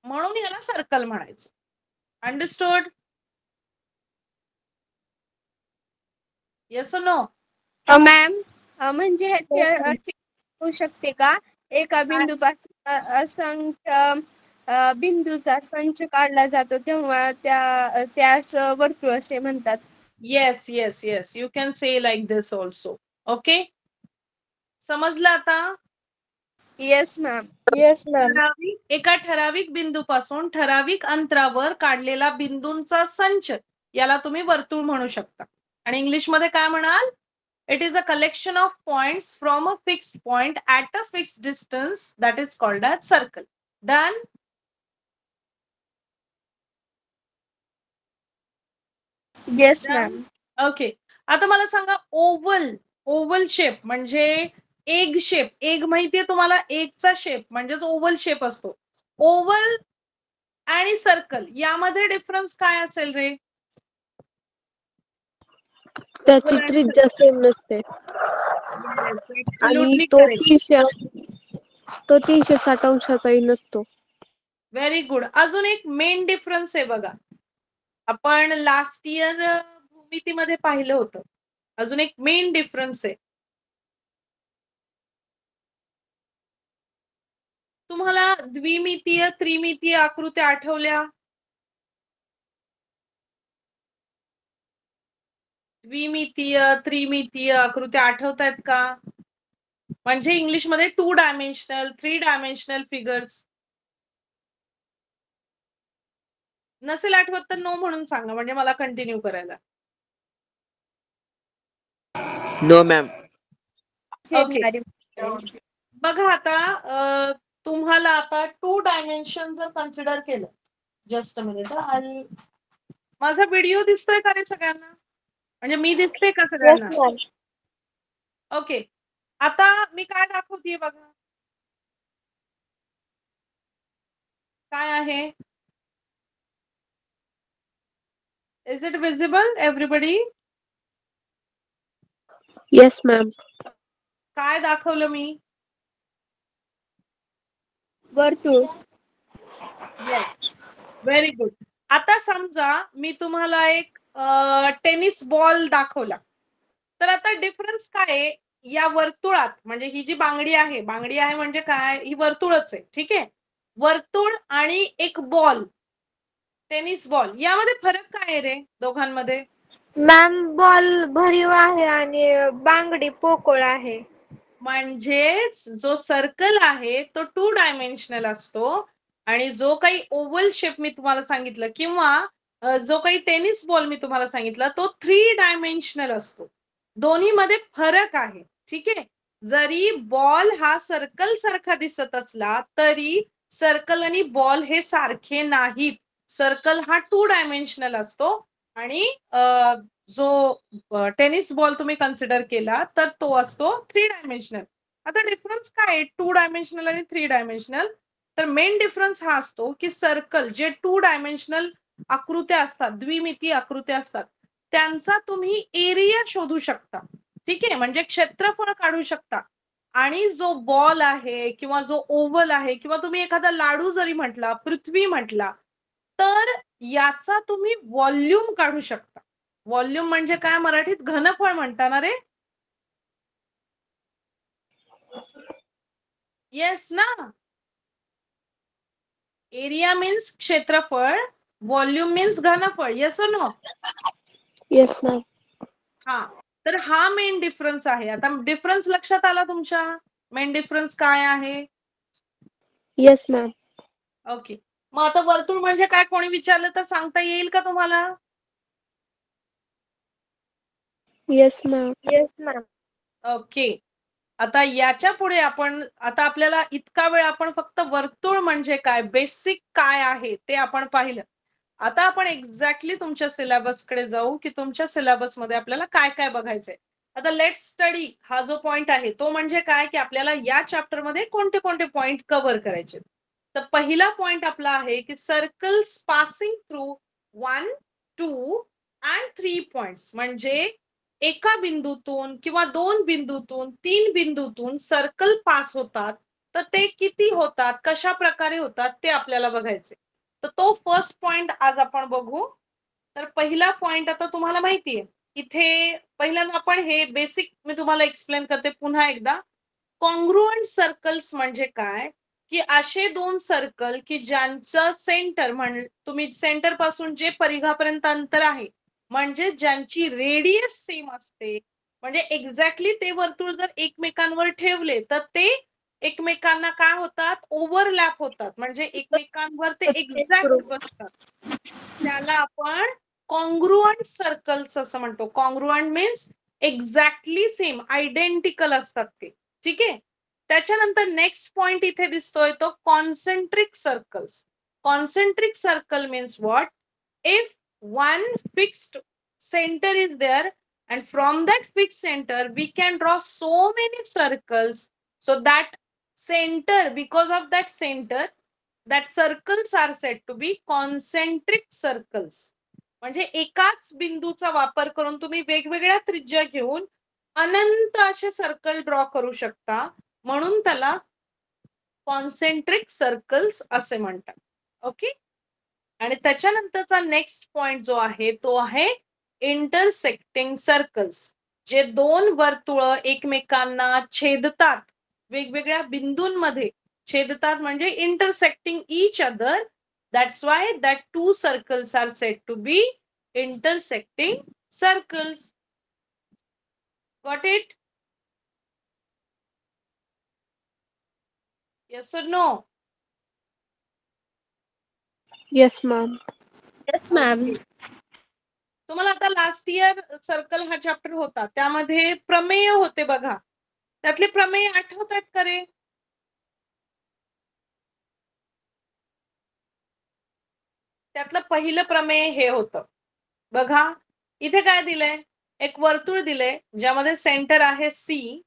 म्हणून याला सर्कल म्हणायचं. अंडरस्टूड? येस और नो? मॅम म्हणजे ह्याची होऊ शकते का एका बिंदूपासून असंख्य बिंदूचा संच काढला जातो तेव्हा त्यास वर्तुळ असे म्हणतात. Yes yes yes, you can say like this also. Okay, समजलं आता? Yes ma'am. Yes ma'am. एका ठराविक बिंदूपासून ठराविक अंतरावर काढलेला बिंदूंचा संच याला तुम्ही वर्तुळ म्हणू शकता. आणि इंग्लिश मध्ये काय म्हणाल? It is a collection of points from a fixed point at a fixed distance that is called as circle. Done? Yes ma'am. Okay, आता मला सांगा ओव्हल. ओव्हल शेप म्हणजे एग शेप. एग माहितीये तुम्हाला? एगचा शेप म्हणजेच ओव्हल शेप असतो. Oval आणि circle यामध्ये डिफरन्स काय असेल रे? त्याची त्रिज्या सेम नसते आणि तो 360 अंशाचाही नसतो. Very good. अजून एक मेन डिफरन्स आहे बघा, आपण लास्ट इयर भूमितीमध्ये पाहिलं होतं. अजून एक मेन डिफरन्स आहे. तुम्हाला द्विमितीय त्रिमितीय आकृत्या आठवल्या? द्विमितीय त्रिमितीय आकृत्या आठवतायत का? म्हणजे इंग्लिश मध्ये 2 डायमेन्शनल 3 डायमेन्शनल फिगर्स. नसेल आठवत तर नो म्हणून सांगा, म्हणजे मला कंटिन्यू करायला. No ma'am. ओके, बघा आता तुम्हाला आता 2 डायमेन्शन जर कन्सिडर केलं, जस्ट अ मिनिट, आणि माझा व्हिडिओ दिसतोय का रे सगळ्यांना? म्हणजे मी दिसते का सगळ्यांना? ओके, आता मी काय दाखवतेय बघा. काय आहे? Is it visible everybody? Yes ma'am. काय दाखवलं मी? वर्तुळ. Very good. आता समजा मी तुम्हाला एक टेनिस बॉल दाखवला, तर आता डिफरन्स काय आहे या वर्तुळात? म्हणजे ही जी बांगडी आहे म्हणजे काय? ही वर्तुळच आहे. ठीक आहे, वर्तुळ आणि एक बॉल, टेनिस बॉल, यामध्ये फरक काय आहे रे दोघांमध्ये? मॅम बॉल भरीव आहे आणि बांगडी पोकळ आहे. म्हणजेच जो सर्कल आहे तो 2 डायमेन्शनल असतो आणि जो काही ओव्हल शेप मी तुम्हाला सांगितलं किंवा जो काही टेनिस बॉल मी तुम्हाला सांगितलं तो 3 डायमेन्शनल असतो. दोन्ही मध्ये फरक आहे. ठीक आहे, जरी बॉल हा सर्कल सारखा दिसत असला तरी सर्कल आणि बॉल हे सारखे नाहीत. सर्कल हा 2 डायमेन्शनल असतो आणि जो टेनिस बॉल तुम्ही कन्सिडर केला तर तो असतो 3 डायमेन्शनल. आता डिफरन्स काय आहे 2 डायमेन्शनल आणि 3 डायमेन्शनल? तर मेन डिफरन्स हा असतो की सर्कल जे 2 डायमेन्शनल आकृत्या असतात, द्विमितीय आकृत्या असतात, त्यांचा तुम्ही एरिया शोधू शकता. ठीक आहे, म्हणजे क्षेत्रफळ काढू शकता. आणि जो बॉल आहे किंवा जो ओव्हल आहे किंवा तुम्ही एखादा लाडू जरी म्हटला, पृथ्वी म्हटला, तर याचा तुम्ही व्हॉल्यूम काढू शकता. व्हॉल्यूम म्हणजे काय मराठीत? घनफळ म्हणता ना रे? येस ना? एरिया मीन्स क्षेत्रफळ, व्हॉल्यूम मीन्स घनफळ. येस और नो? Yes ma'am. हा, तर हा मेन डिफरन्स आहे. आता डिफरन्स लक्षात आला तुमच्या? मेन डिफरन्स काय आहे? Yes ma'am. ओके, मग आता वर्तुळ म्हणजे काय कोणी विचारलं तर सांगता येईल का तुम्हाला? Yes ma'am. Yes, ma'am. Okay, आता याच्या पुढे आपण आता आपल्याला इतका वेळ आपण फक्त वर्तुळ म्हणजे काय, बेसिक काय आहे ते आपण पाहिलं. आता आपण एक्झॅक्टली तुमच्या सिलेबस कडे जाऊ की तुमच्या सिलेबस मध्ये आपल्याला काय काय बघायचंय. आता लेट्स स्टडी हा जो पॉइंट आहे तो म्हणजे काय की आपल्याला या चॅप्टर मध्ये कोणते कोणते पॉइंट कव्हर करायचे. तर पहिला पॉइंट आपला आहे की circles passing through 1, 2 and 3 points. म्हणजे एका बिंदूतून किंवा 2 बिंदूतून 3 बिंदूतून सर्कल पास होतात, तर ते किती होतात, कशा प्रकारे होतात ते आपल्याला बघायचे. तर तो फर्स्ट पॉइंट आज आपण बघू. तर पहिला पॉइंट आता तुम्हाला माहितीये, इथे पहिल्यांदा आपण हे बेसिक मी तुम्हाला एक्सप्लेन करते पुन्हा एकदा. कॉन्ग्रुएंट सर्कल्स म्हणजे काय की असे 2 सर्कल की ज्यांचं सेंटर तुम्ही सेंटर पासून जे परिघापर्यंत अंतर आहे म्हणजे ज्यांची रेडियस सेम असते, म्हणजे एक्झॅक्टली ते वर्तुळ जर एकमेकांवर ठेवले तर ते एकमेकांना काय होतात, ओव्हरलॅप होतात, म्हणजे एकमेकांवर ते एक्झॅक्ट बसतात. त्याला आपण कॉन्ग्रुएंट सर्कल्स असं म्हणतो. Congruent means exactly same, identical असतात ते. ठीक आहे, त्याच्यानंतर नेक्स्ट पॉइंट इथे दिसतोय तो concentric circles. Concentric circle means what? If one fixed center is there and from that fixed center we can draw so many circles, so that center, because of that center, that circles are said to be concentric circles. म्हणजे एकाच बिंदूचा वापर करून तुम्ही वेगवेगळ्या त्रिज्या घेऊन अनंत असे सर्कल ड्रॉ करू शकता, म्हणून त्याला कॉन्सेंट्रिक सर्कल्स असे म्हणतात. ओके, आणि त्याच्यानंतरचा नेक्स्ट पॉइंट जो आहे तो आहे इंटरसेक्टिंग सर्कल्स. जे 2 वर्तुळ एकमेकांना छेदतात, वेगवेगळ्या बिंदूंमध्ये छेदतात, म्हणजे intersecting each other. That's why that 2 circles are said to be intersecting circles. Got it? Yes और no? Yes ma'am. Yes, ma'am. तुम्हाला आता लास्ट इयर सर्कल हा चॅप्टर होता, त्यामध्ये प्रमेय होते बघा. त्यातले प्रमेय आठवतात का रे? त्यातलं पहिलं प्रमेय हे होतं बघा. इथे काय दिलंय, एक वर्तुळ दिलंय ज्यामध्ये सेंटर आहे सी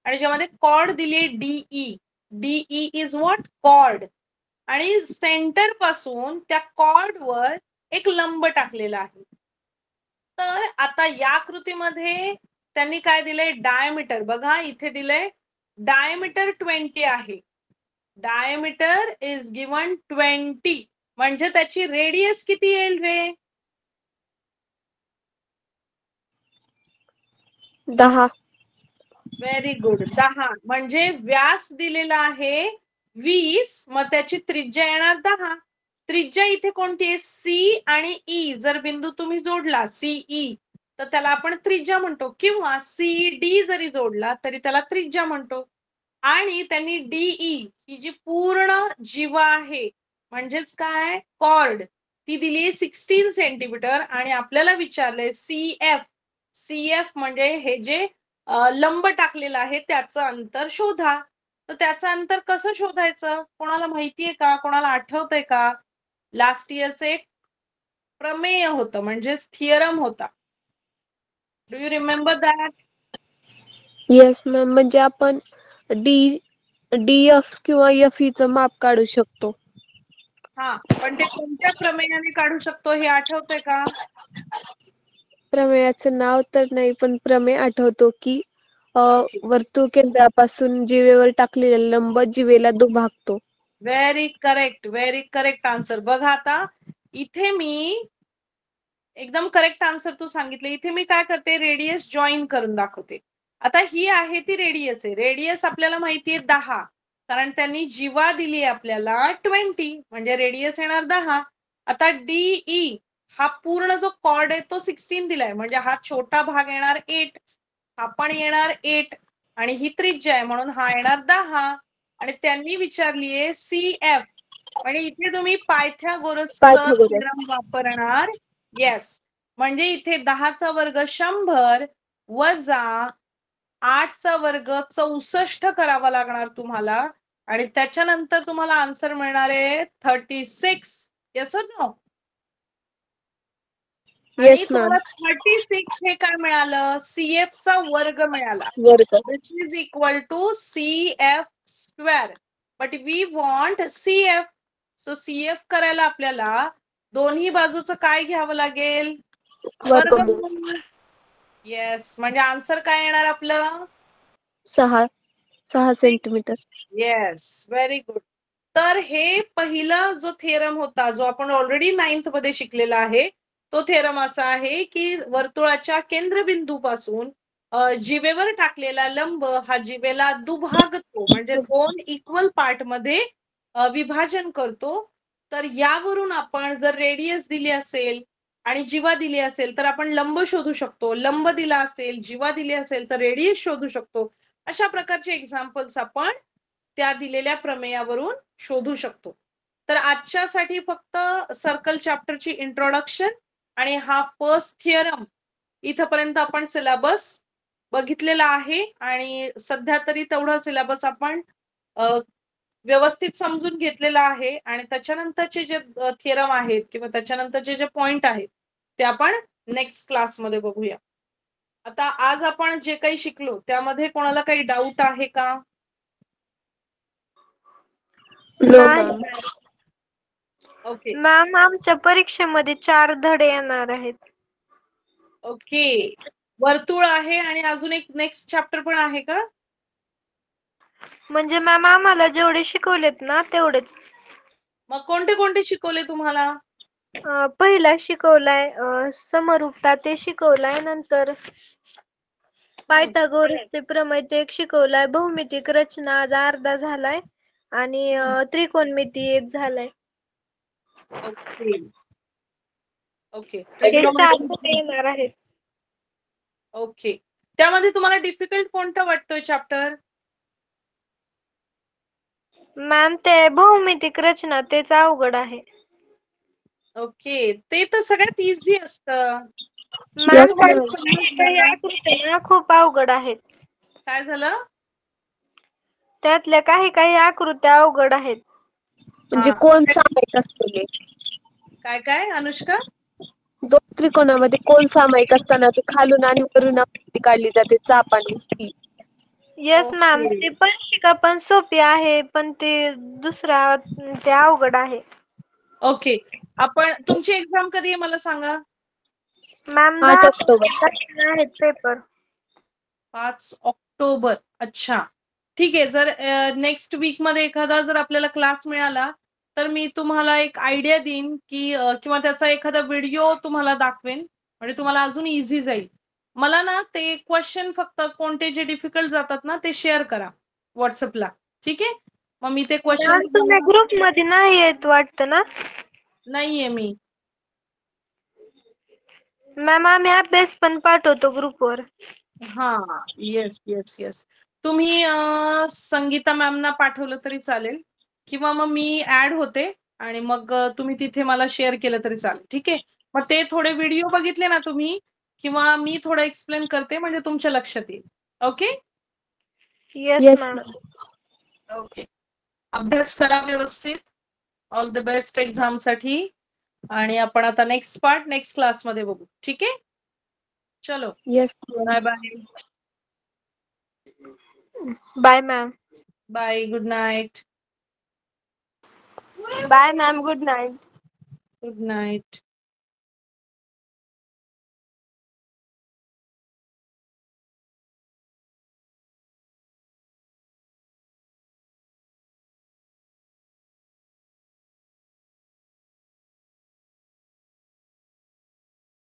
आणि ज्यामध्ये कॉर्ड दिली D E. D E is what? Chord. आणि सेंटर पासून त्या कॉर्ड वर एक लंब टाकलेला आहे. तर आता या आकृतीमध्ये त्यांनी काय दिलंय, डायमीटर. बघा इथे दिलंय डायमीटर 20 आहे. डायमीटर इज गिवन 20, म्हणजे त्याची रेडियस किती येईल रे? 10. Very good, 10. म्हणजे व्यास दिलेला आहे 20, मग त्याची त्रिज्या येणार 10. त्रिज्या इथे कोणती आहे? सी आणि ई. जर बिंदू तुम्ही जोडला सीई तर त्याला आपण त्रिज्या म्हणतो, किंवा सी डी जरी जोडला तरी त्याला त्रिज्या म्हणतो. आणि त्यांनी डीई ही जी पूर्ण जीवा आहे म्हणजेच काय, कॉर्ड, ती दिली 16 सेंटीमीटर. आणि आपल्याला विचारलंय सीएफ. सीएफ म्हणजे हे जे लंब टाकलेला आहे त्याचं अंतर शोधा. तर त्याचं अंतर कसं शोधायचं? कोणाला माहितीये का? कोणाला आठवतंय का? लास्ट इयरचं एक प्रमेय होतं, म्हणजेच थिअरम होता. Do you remember that? Yes ma'am, म्हणजे आपण DF किंवा FE चं माप काढू शकतो. हा, पण ते कोणत्या प्रमेयाने काढू शकतो हे आठवतंय का? प्रमेयाचं नाव तर नाही, पण प्रमेय आठवतो की वर्तुळ केंद्रापासून जिवेवर टाकलेला लंब जिवेला दुभागतो. Very correct answer. बघा आता इथे मी एकदम करेक्ट आन्सर तू सांगितले. इथे मी काय करते, रेडियस जॉईन करून दाखवते. आता ही आहे ती रेडियस आहे. रेडियस आपल्याला माहितीये 10, कारण त्यांनी जीवा दिली आपल्याला 20, म्हणजे रेडियस येणार 10. आता DE हा पूर्ण जो कॉर्ड आहे तो 16 दिलाय, म्हणजे हा छोटा भाग येणार 8, हा पण येणार 8, आणि ही त्रिज्या आहे म्हणून हा येणार 10. आणि त्यांनी विचारलीये CF, म्हणजे इथे तुम्ही पायथागोरसचं पायथागोरस. थेरम वापरणार. येस, म्हणजे इथे 10चा वर्ग 100 वजा 8चा वर्ग 64 करावा लागणार तुम्हाला, आणि त्याच्यानंतर तुम्हाला आन्सर मिळणार आहे 36. येस और नो? आणि येस मॅम. तुम्हाला 36 हे काय मिळालं? CF चा वर्ग मिळाला. वर्ग. Which is equal to CF square. But we want CF. So CF करायला आपल्याला दोन्ही बाजूचं काय घ्यावं लागेल? वर्गमूळ. वर्गमूळ. येस, म्हणजे आन्सर काय येणार आपलं? 6 सेंटीमीटर. Yes, very good. तर हे पहिला जो थेरम होता, जो आपण ऑलरेडी 9th मध्ये शिकलेला आहे, तो थेरम असा आहे की वर्तुळाच्या केंद्रबिंदूपासून जिवेवर टाकलेला लंब हा जिवेला दुभागतो, म्हणजे 2 इक्वल पार्ट मध्ये विभाजन करतो. तर यावरून आपण जर रेडियस दिली असेल आणि जीवा दिली असेल तर आपण लंब शोधू शकतो. लंब दिला असेल, जीवा दिली असेल तर रेडियस शोधू शकतो. अशा प्रकारचे एक्झाम्पल्स आपण त्या दिलेल्या प्रमेयावरून शोधू शकतो. तर आजच्यासाठी फक्त सर्कल चॅप्टरची इंट्रोडक्शन आणि हा फर्स्ट थिअरम इथपर्यंत आपण सिलेबस बघितलेला आहे, आणि सध्या तरी तेवढा सिलेबस आपण व्यवस्थित समजून घेतलेला आहे. आणि त्याच्यानंतरचे जे थिअरम आहेत किंवा त्याच्यानंतरचे जे पॉइंट आहेत ते आपण नेक्स्ट क्लासमध्ये बघूया. आता आज आपण जे काही शिकलो त्यामध्ये कोणाला काही डाऊट आहे का? नो नाही मॅम. ओके मॅम, आमच्या परीक्षेमध्ये 4 धडे येणार आहेत. ओके, वर्तुळ आहे आणि अजून एक नेक्स्ट चॅप्टर पण आहे का? म्हणजे मॅम आम्हाला जेवढे शिकवलेत ना तेवढेच. मग कोणते कोणते शिकवले तुम्हाला? पहिला शिकवलाय समरूपता, ते शिकवलाय. नंतर पायथागोरसचे प्रमेय ते एक शिकवलाय. भौमितिक रचना आज अर्धा झालाय, आणि त्रिकोणमिती एक झालाय. ओके ओके, हे 4 ट्रिग्नोमेट्री. धडे येणार आहेत. ओके, त्यामध्ये तुम्हाला डिफिकल्ट कोणता वाटतोय चॅप्टर? मॅम ते भौमितिक रचना, तेच अवघड आहे. ओके, ते तर सगळ्यात इझी असतं. Ma'am Yes, ma'am. काही आकृत्या खूप अवघड आहेत. काय झालं? त्यातल्या काही आकृत्या अवघड आहेत. म्हणजे हा, कोण सामायिक असलेले. काय काय अनुष्का? 2 त्रिकोणामध्ये कोण सामायिक असताना तो खालून आणि वरून आकृती काढली जाते, चाप आणि ती. येस मॅम, ओके ते पंचिका पण सोपी आहे, पण ते दुसरा ते अवघड आहे. ओके, आपण तुमची एक्झाम कधी आहे मला सांगा? Ma'am 8 10 October. तारखेला आहेत पेपर. 5 ऑक्टोबर. अच्छा, ठीक आहे. जर नेक्स्ट वीक मध्ये एखादा जर आपल्याला क्लास मिळाला तर मी तुम्हाला एक आयडिया देईन की किंवा त्याचा एखादा व्हिडिओ तुम्हाला दाखवेन, म्हणजे तुम्हाला अजून इझी जाईल. मला ना ते क्वेश्चन फक्त कोणते जे डिफिकल्ट जातात ना ते शेअर करा व्हॉट्सअपला, ठीक आहे? मग मी ते क्वेश्चन मॅम तुम्ही ग्रुप मध्ये नाही येत वाटतं ना? नाहीये मी. मॅम आम्ही अभ्यास पण पाठवतो ग्रुपवर. हा, येस येस येस. तुम्ही संगीता मॅमना पाठवलं तरी चालेल, किंवा मग मी ऍड होते आणि मग तुम्ही तिथे मला शेअर केलं तरी चालेल, ठीक आहे? मग ते थोडे व्हिडिओ बघितले ना तुम्ही, किंवा मी थोडं एक्सप्लेन करते म्हणजे तुमच्या लक्षात येईल. Okay yes yes ma'am. Ma'am. Okay. अभ्यास करा व्यवस्थित. ऑल द बेस्ट एक्झाम साठी. आणि आपण आता नेक्स्ट पार्ट नेक्स्ट क्लासमध्ये बघू. ठीक आहे. चलो yes bye bye. Bye ma'am. Bye. Good night. Bye ma'am. Good night. Good night.